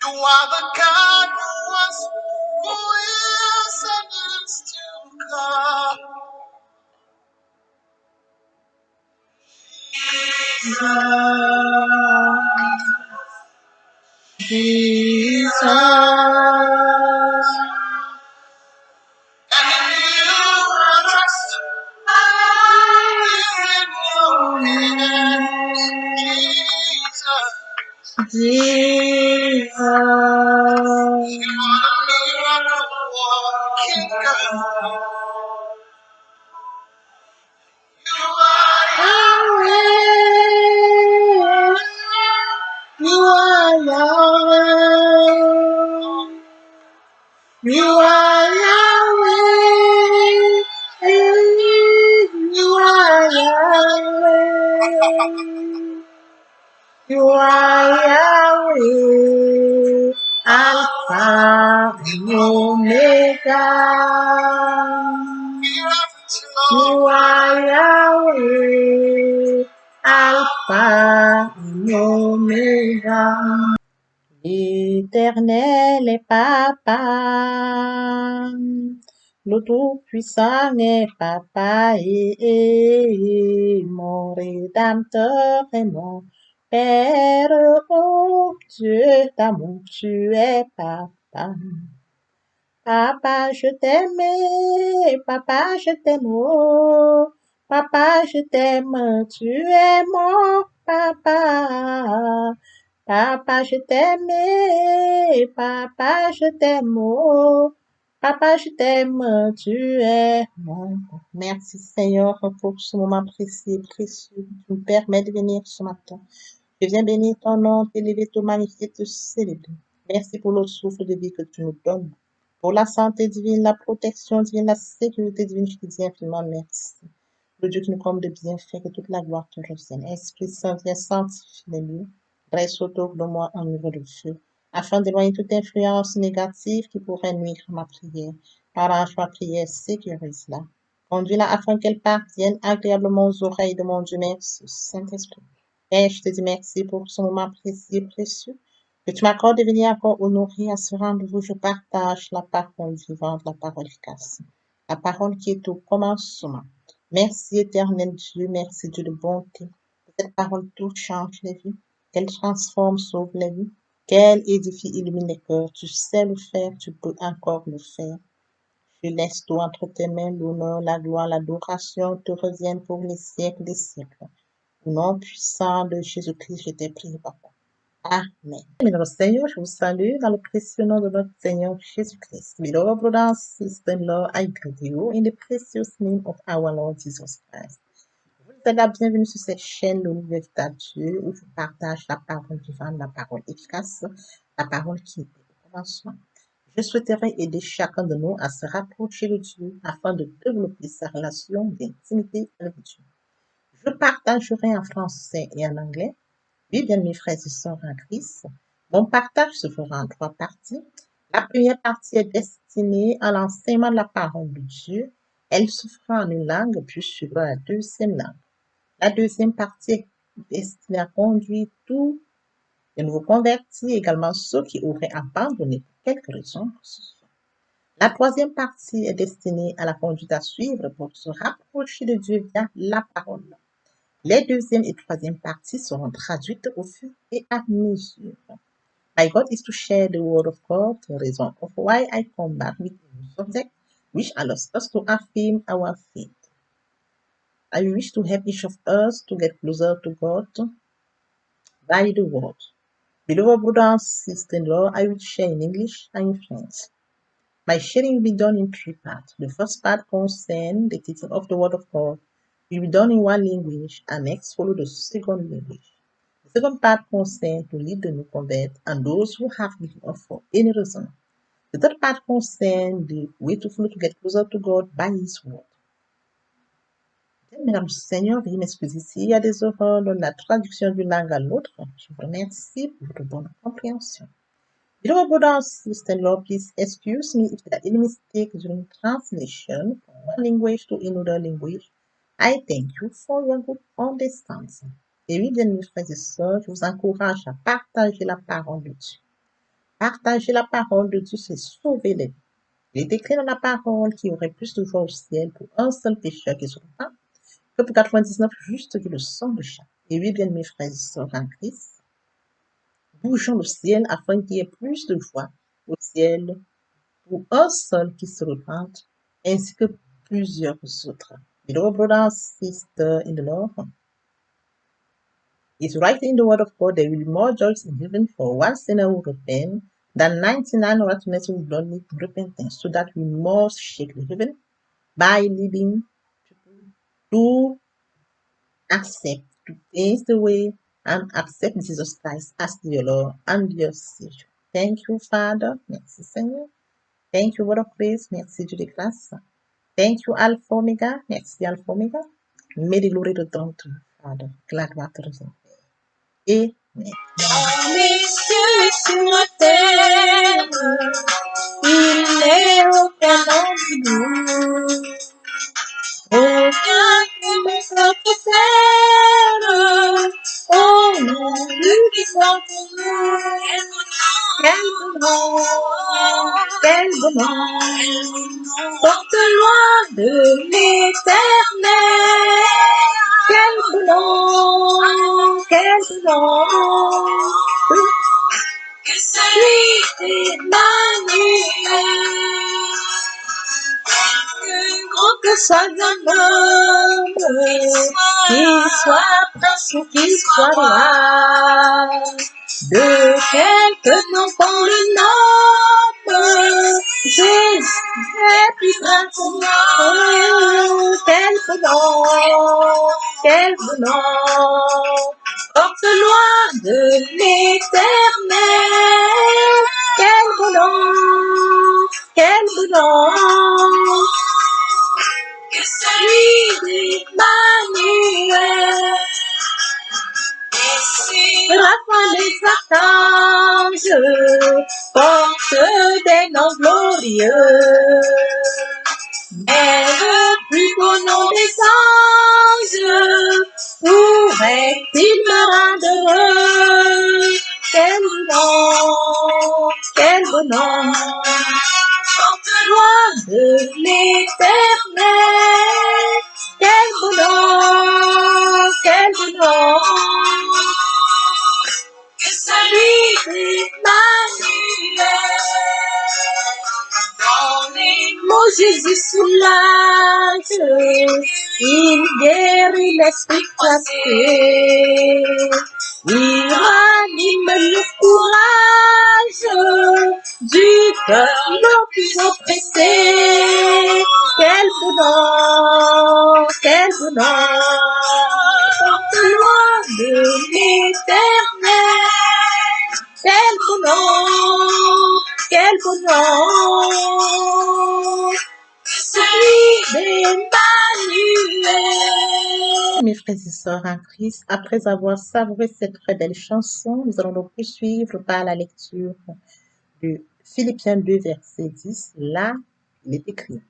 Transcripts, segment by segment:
You are the God who was, who is, and is to come. Jesus. And in you I trust. In your hands, Jesus. Jesus. You are the miracle working God. You are Yahweh. You are Yahweh. You are Yahweh. You are Yahweh. You are Yahweh. Alpha and Omega. You are Yahweh. Alpha and Omega. L'Éternel est Papa, le Tout-Puissant est Papa, et mon Rédempteur est mon Père, oh Dieu d'amour, tu es Papa. Papa, je t'aime, Papa, je t'aime, oh, Papa, je t'aime, tu es mon Papa. Papa, je t'aime, Papa, je t'aime, oh, Papa, je t'aime, tu es mon. Merci Seigneur pour ce moment précieux, précieux. Tu me permets de venir ce matin. Je viens bénir ton nom, t'élever, te magnifier, te célébrer. Merci pour le souffle de vie que tu nous donnes. Pour la santé divine, la protection divine, la sécurité divine, je te dis infiniment merci. Le Dieu qui nous comble de bienfaits, que toute la gloire te revienne. Esprit Saint, viens sanctifier les lieux. Dresse autour de moi un niveau de feu, afin d'éloigner toute influence négative qui pourrait nuire à ma prière. Arrange ma prière, sécurise-la. Conduis-la afin qu'elle parvienne agréablement aux oreilles de mon Dieu. Merci, Saint-Esprit. Et je te dis merci pour ce moment précieux, précieux, que tu m'accordes de venir encore honorer à ce rendez-vous. Je partage la parole vivante, la parole efficace, la parole qui est au commencement. Merci éternel Dieu, merci Dieu de bonté. Cette parole touche, change les vies, qu'elle transforme, sauve les vies, qu'elle édifie, illumine les cœurs. Tu sais le faire, tu peux encore le faire. Je laisse tout entre tes mains, l'honneur, la gloire, l'adoration te reviennent pour les siècles des siècles. Au nom puissant de Jésus-Christ, je t'ai prié, Papa. Amen. Notre Seigneur, je vous salue dans le précieux nom de notre Seigneur Jésus-Christ. Beloved brothers and sisters-in-law, I greet you in the precious name of our Lord Jesus Christ. Vous êtes la bienvenue sur cette chaîne, le Nouvel État de Dieu, où je partage la parole vivante, la parole efficace, la parole qui est au commencement. Je souhaiterais aider chacun de nous à se rapprocher de Dieu afin de développer sa relation d'intimité avec Dieu. Je partagerai en français et en anglais. Oui, bien mes frères et sœurs en Christ, mon partage se fera en 3 parties. La première partie est destinée à l'enseignement de la parole de Dieu. Elle se fera en une langue, puis suivra la deuxième langue. La deuxième partie est destinée à conduire tous les nouveaux convertis, également ceux qui auraient abandonné pour quelque raison que ce soit. La troisième partie est destinée à la conduite à suivre pour se rapprocher de Dieu via la parole. Les deuxième et troisième parties seront traduites au fur et à mesure. My goal is to share the word of God, the reason of why I come back with a new subject, which allows us to affirm our faith. I wish to help each of us to get closer to God by the word. Beloved brothers and sisters-in-law, I will share in English and in French. My sharing will be done in 3 parts. The first part concerns the teaching of the word of God will be done in one language and next follow the second language. The second part concerns to lead the new convert and those who have given up for any reason. The third part concerns the way to follow to get closer to God by His word. Mesdames et Seigneurs, veuillez m'excuser s'il y a des erreurs dans la traduction d'une langue à l'autre. Je vous remercie pour votre bonne compréhension. Beloved brothers and sisters-in-law, please excuse me if there are any mistake during translation from one language to another language. I thank you for your good understanding. Et oui, bien mes frères et sœurs, je vous encourage à partager la parole de Dieu. Partager la parole de Dieu, c'est sauver les vies. Il est écrit dans la parole qu'il y aurait plus de joie au ciel pour un seul pécheur qui se repent que pour 99 justes qui le sont de chaque. Et oui, bien mes frères et sœurs en Christ, bougeons le ciel afin qu'il y ait plus de joie au ciel pour un seul qui se repente, ainsi que plusieurs autres. Beloved brother and sister in the Lord, it's right in the word of God there will be more joy in heaven for one sinner who repent than 99 righteousness who don't need repentance, so that we must shake the heaven by leading people to accept, to change the way and accept Jesus Christ as their Lord and their Savior. Thank you, Father. Merci, Seigneur. Thank you, Word of Grace. Merci, Dieu de grâce. Thank you, Alpha Omega. Merci, Alpha Omega. May the glory return to you, Father. Que la gloire te revienne. Amen. Messieurs sur la terre, il n'est aucun entre nous, aucun qui ne peut faire, au nom de qui soit pour nous. Quel bon nom, quel bon nom, porte loin de l'éternel. Quel bon nom, quel bon nom, que celui d'Emmanuel. Que grand que soit un homme, qu'il soit prince ou qu'il soit roi, de quelque nom qu'on le nomme, Jésus est plus grand pour moi. Quel bon nom, quel bon nom, porte loin de l'éternel. Quel bon nom, quel bon nom, que celui d'Emmanuel. La fin des archanges porte des noms glorieux, mais le plus beau nom des anges pourrait-il me rendre heureux? Quel nom, quel bon nom, porte loin de l'éternel. Quel bon nom, quel bon nom, que celui d'Emmanuel. Dans les mots Jésus soulage, il guérit l'esprit cassé, il ranime le courage du cœur le plus oppressé. Quel bon nom, quel bon nom, porte loin de l'éternel. Quel bon nom, quel bon nom, celui d'Emmanuel. Mes frères et sœurs en Christ, après avoir savouré cette très belle chanson, nous allons donc poursuivre par la lecture de Philippiens 2, verset 10. Là, il est écrit: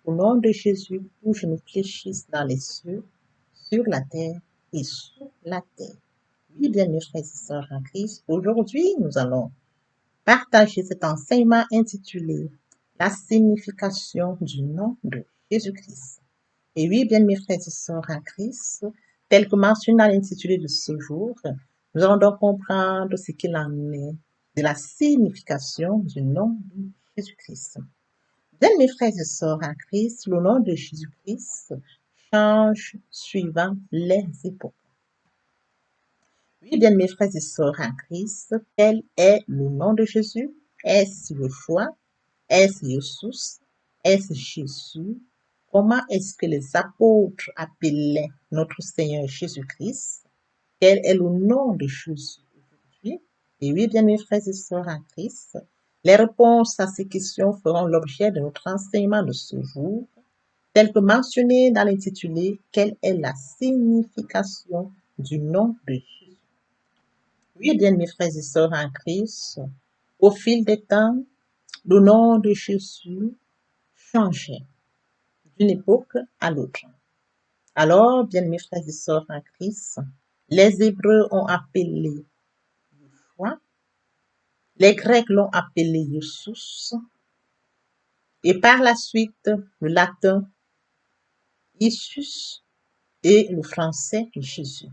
au nom de Jésus, où je me fléchisse dans les cieux, sur la terre et sous la terre. Oui, bien, mes frères et sœurs en Christ, aujourd'hui, nous allons partager cet enseignement intitulé La signification du nom de Jésus-Christ. Et oui, bien, mes frères et sœurs en Christ, tel que mentionné dans l'intitulé de ce jour, nous allons donc comprendre ce qu'il en est de la signification du nom de Jésus-Christ. Bien, mes frères et sœurs en Christ, le nom de Jésus-Christ change suivant les époques. Oui, bien, mes frères et sœurs en Christ, quel est le nom de Jésus? Est-ce Yeshua? Est-ce Jésus? Est-ce Jésus? Comment est-ce que les apôtres appelaient notre Seigneur Jésus-Christ? Quel est le nom de Jésus aujourd'hui? Et oui, bien, mes frères et sœurs en Christ, les réponses à ces questions feront l'objet de notre enseignement de ce jour, tel que mentionné dans l'intitulé « Quelle est la signification du nom de Jésus ?» Oui, bien, mes frères et sœurs en Christ, au fil des temps, le nom de Jésus changeait d'une époque à l'autre. Alors, bien, mes frères et sœurs en Christ, les Hébreux ont appelé Yeshua, Les Grecs l'ont appelé Iesous et par la suite le latin Isus et le français Jésus.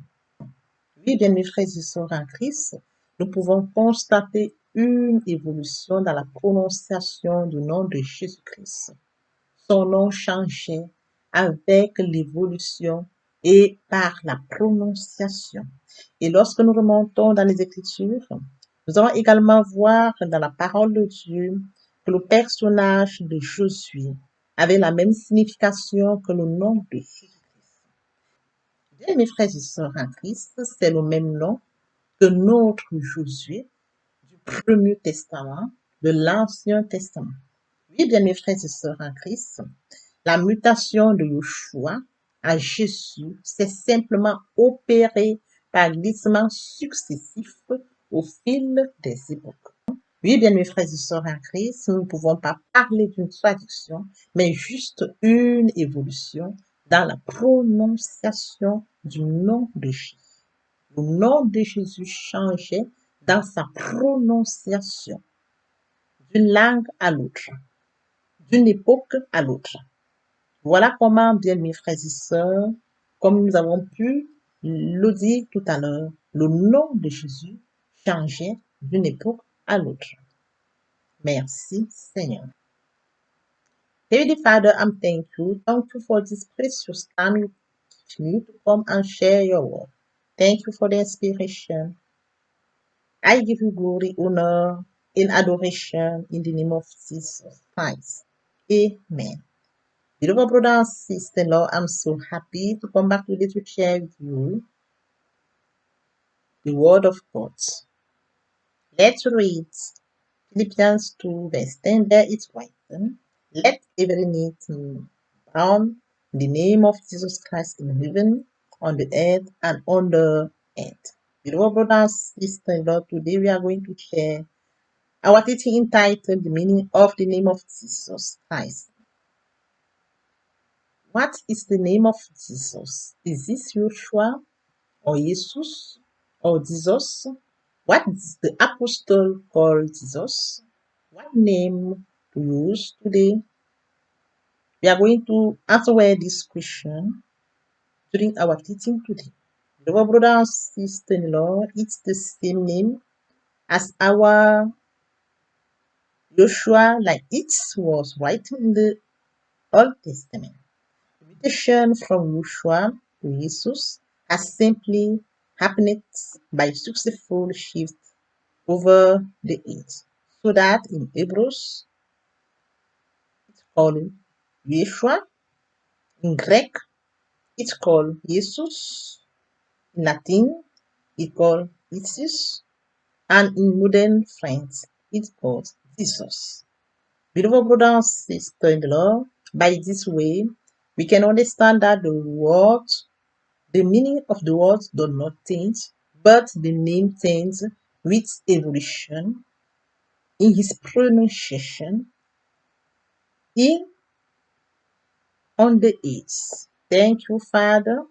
Oui, bien mes frères et sœurs en Christ, nous pouvons constater une évolution dans la prononciation du nom de Jésus-Christ. Son nom changeait avec l'évolution et par la prononciation. Et lorsque nous remontons dans les Écritures, nous allons également voir dans la parole de Dieu que le personnage de Josué avait la même signification que le nom de Jésus-Christ. Bien, mes frères et sœurs en Christ, c'est le même nom que notre Josué du Premier Testament, de l'Ancien Testament. Oui, bien, mes frères et sœurs en Christ, la mutation de Yeshua à Jésus s'est simplement opérée par glissement successif au fil des époques. Oui, bien mes frères et sœurs en Christ, nous ne pouvons pas parler d'une traduction, mais juste une évolution dans la prononciation du nom de Jésus. Le nom de Jésus changeait dans sa prononciation d'une langue à l'autre, d'une époque à l'autre. Voilà comment, bien mes frères et sœurs, comme nous avons pu le dire tout à l'heure, le nom de Jésus changeait d'une époque à l'autre. Merci Seigneur. Heavenly Father, I'm thankful. Thank you for this precious time you give me to come and share your word. Thank you for the inspiration. I give you glory, honor, and adoration in the name of Jesus Christ. Amen. Beloved brother and sister, Lord, I'm so happy to come back today to share with you the word of God. Let's read Philippians 2, verse 10. There it's written, let every knee bow in the name of Jesus Christ in heaven, on the earth, and on the earth. Beloved brothers and sisters, Lord, today we are going to share our teaching entitled The Meaning of the Name of Jesus Christ. What is the name of Jesus? Is this Yeshua or Jesus or Jesus? What does the apostle call Jesus? What name to use today? We are going to answer this question during our teaching today. Beloved brother and sister-in-law, it's the same name as our Joshua, like it was written in the Old Testament. The mutation from Joshua to Jesus has simply happened by successful shift over the age. So that in Hebrews, it's called Yeshua. In Greek, it's called Jesus. In Latin, it's called Jesus. And in modern French, it's called Jesus. Beloved brothers and sisters in the Lord, by this way, we can understand that the meaning of the words do not change, but the name changes with evolution in his pronunciation on the age. Thank you, Father.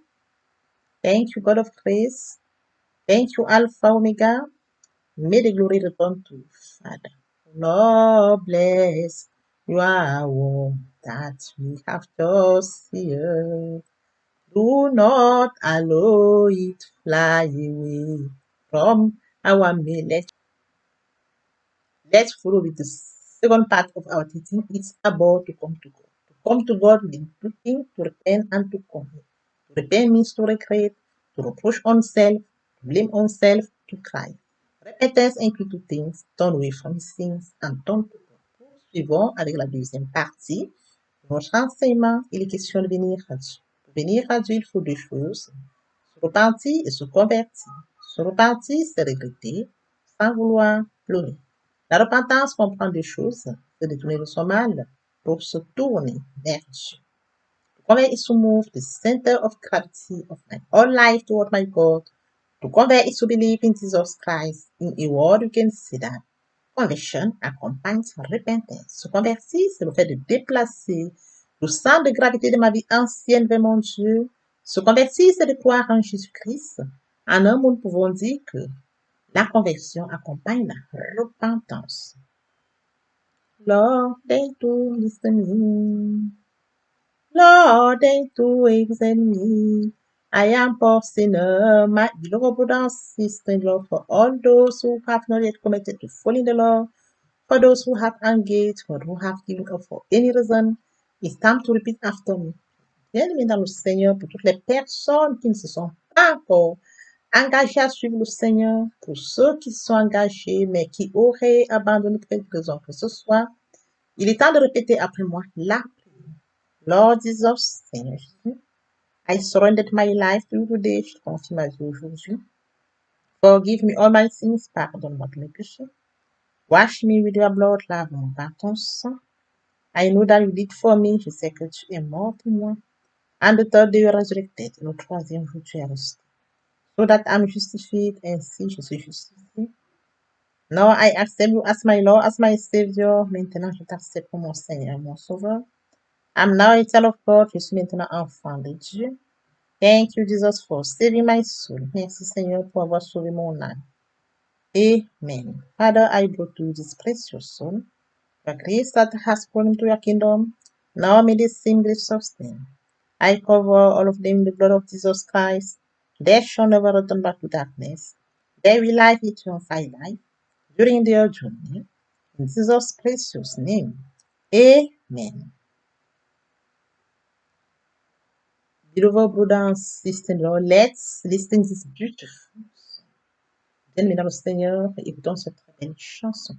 Thank you, God of grace. Thank you, Alpha Omega. May the glory return to Father. Lord bless your word that we have just here. Do not allow it fly away from our midst. Let's follow with the second part of our teaching. It's about to come to God. To come to God means two things, to repent and to commit. To repent means to regret, to reproach oneself, to blame oneself, to cry. Repentance inclut two things, turn away from sins and turn to God. Poursuivons avec la deuxième partie de notre enseignement. Il est question de venir à Dieu. Pour venir à Dieu, il faut deux choses, se repentir et se convertir. Se repentir, c'est regretter sans vouloir pleurer. La repentance comprend deux choses, se détourner de son mal pour se tourner vers Dieu. To convert is to move the center of gravity of my whole life toward my God. To convert is to believe in Jesus Christ. In a word, you can say that. Conversion accompagne repentance. Se convertir, c'est le fait de déplacer le centre de gravité de ma vie ancienne vers mon Dieu. Se convertir, c'est de croire en Jésus-Christ. En un mot, nous pouvons dire que La conversion accompagne la repentance. Lord, they do listen me. Lord, they do examine me. I am poor sinner. My beloved brother and sister-in-law, for all those who have not yet committed to follow the law, for those who have engaged, or who have given up for any reason, it's time to repeat after me. Bien-aimé dans le Seigneur, pour toutes les personnes qui ne se sont pas encore engagées à suivre le Seigneur, pour ceux qui sont engagés mais qui auraient abandonné pour quelque raison que ce soit, il est temps de répéter après moi la prière. Lord Jesus, Seigneur Jésus, I surrendered my life to you today. Je te confie ma vie aujourd'hui. Forgive me all my sins. Pardonne-moi tous mes péchés. Wash me with your blood. Lave-moi par ton sang. I know that you did for me. Je sais que tu es mort pour moi. And the third day you resurrected. Et le troisième jour tu es resté. So that I'm justified. Ainsi je suis justifié. Now I accept you as my Lord, as my Savior. Maintenant je t'accepte comme mon Seigneur, mon Sauveur. I'm now a child of God. Je suis maintenant enfant de Dieu. Thank you, Jesus, for saving my soul. Merci, Seigneur, pour avoir sauvé mon âme. Amen. Father, I brought to you this precious soul, the grace that has called into your kingdom. Now may the same grace sustain. I cover all of them in the blood of Jesus Christ. They shall never return back to darkness. They will live eternal life during their journey. In Jesus' precious name. Amen. Beloved brother and sister-in-law, let's listen to this beautiful. Bien-aimés dans le Seigneur, écoutons cette très belle chanson.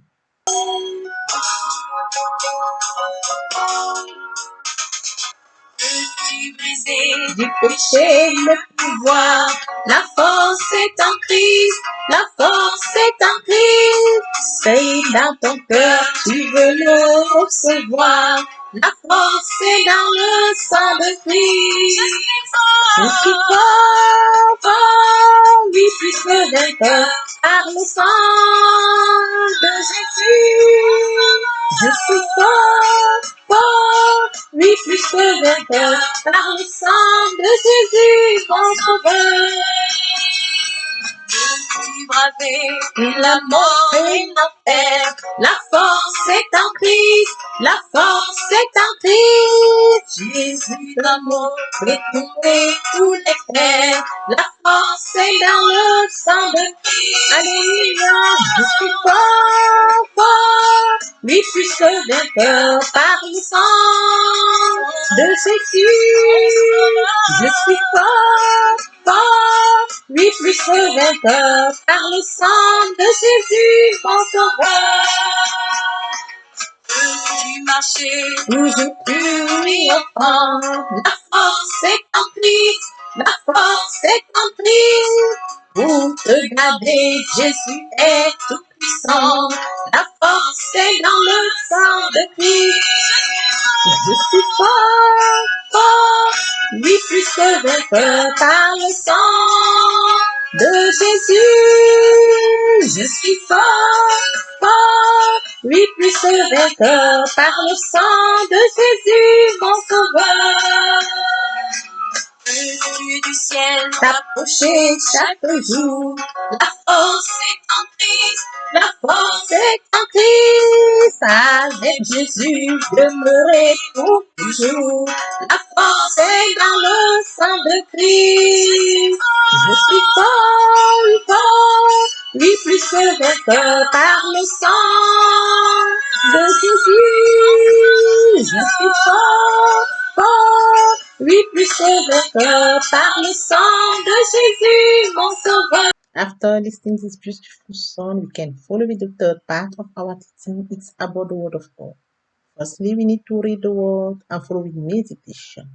Du péché, le pouvoir, la force est en Christ, la force est en Christ. C'est dans ton cœur, tu veux le recevoir. La force est dans le sang de Christ. Je suis fort, fort, oui, plus que vainqueur, par le sang de Jésus. Je suis fort, fort, oui, plus que vainqueur, par le sang de Jésus, mon sauveur. Je suis bravé la mort et l'enfer. La force est en Christ, la force est en Christ. Jésus d'amour fait tomber tous les frères. La force est dans le sang de Christ. Alléluia, je suis fort, fort, oui, plus que vainqueur par le sang de Jésus. Je suis fort, fort, oui, plus que vainqueur par le sang de Jésus, mon sauveur. Du marché où j'ai pu m'y offrant, la force est en Christ, la force est en Christ. Pour te garder, Jésus est tout puissant. La force est dans le sang de Christ. Je suis fort, fort, oui, plus que vainqueur par le sang de Jésus. Je suis fort, fort, oui, plus que vainqueur par le sang de Jésus, mon sauveur. Dieu du ciel t'approcher chaque jour. La force est en Christ, la force est en Christ. Avec Jésus demeurer pour toujours. La force est dans le sang de Christ. Je suis fort, fort, oui, plus que vainqueur par le sang de Jésus. Je suis fort, fort, oui, plus que vainqueur par le sang de Jésus, mon sauveur. After listening to this beautiful song, we can follow with the third part of our teaching. It's about the Word of God. Firstly, we need to read the Word and follow with meditation.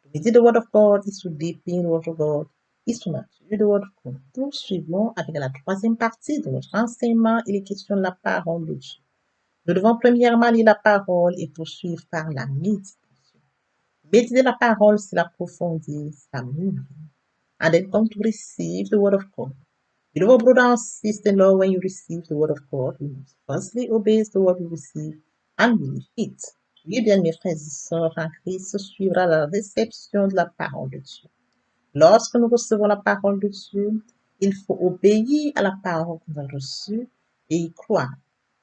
To meditate the Word of God is to deepen the Word of God, is to mature the Word of God. Poursuivons avec la troisième partie de notre enseignement et les questions de la parole de Dieu. Nous devons premièrement lire la parole et poursuivre par la méditation. Méditer la parole, c'est l'approfondir, c'est la mûrir. And then come to receive the Word of God. Beloved brother and sister-in-law, when you receive the Word of God, you must firstly obey the Word you receive and believe it. Oui, bien, mes frères et sœurs en Christ, suivra la réception de la parole de Dieu. Lorsque nous recevons la parole de Dieu, Il faut obéir à la parole qu'on a reçue et y croire.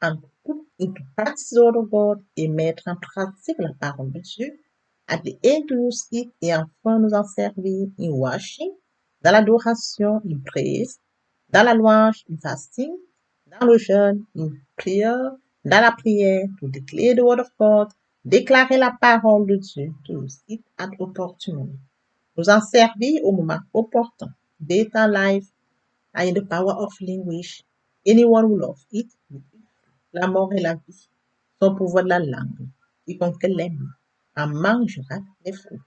And to practice the word of God et mettre en pratique la parole de Dieu. At the end to use it et enfin nous en servir in worship, dans l'adoration, in praise, dans la louange, in fasting, dans le jeûne, in prayer, dans la prière, to declare the word of God, déclarer la parole de Dieu, to use it at opportunity. Nous en servir au moment opportun. Data life, in the power of language. Anyone who loves it, la mort et la vie, son pouvoir de la langue. Quiconque l'aime en mangera les fruits.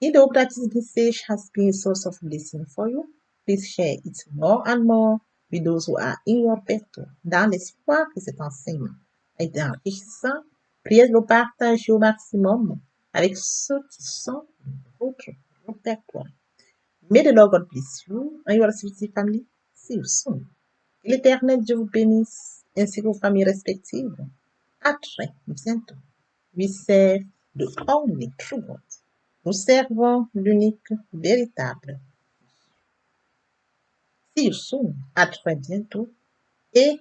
If the hope that this message has been a source of blessing for you, please share it more and more with those who are in your pecto. Dans l'espoir que cet enseignement a été enrichissant, priez de le partager au maximum avec ceux qui sont de votre répertoire. May the Lord God bless you and your respective family. See you soon. Que l'Éternel Dieu vous bénisse ainsi que vos familles respectives. À très bientôt. We serve the only true God. Nous servons l'unique véritable. See you soon. À très bientôt. Et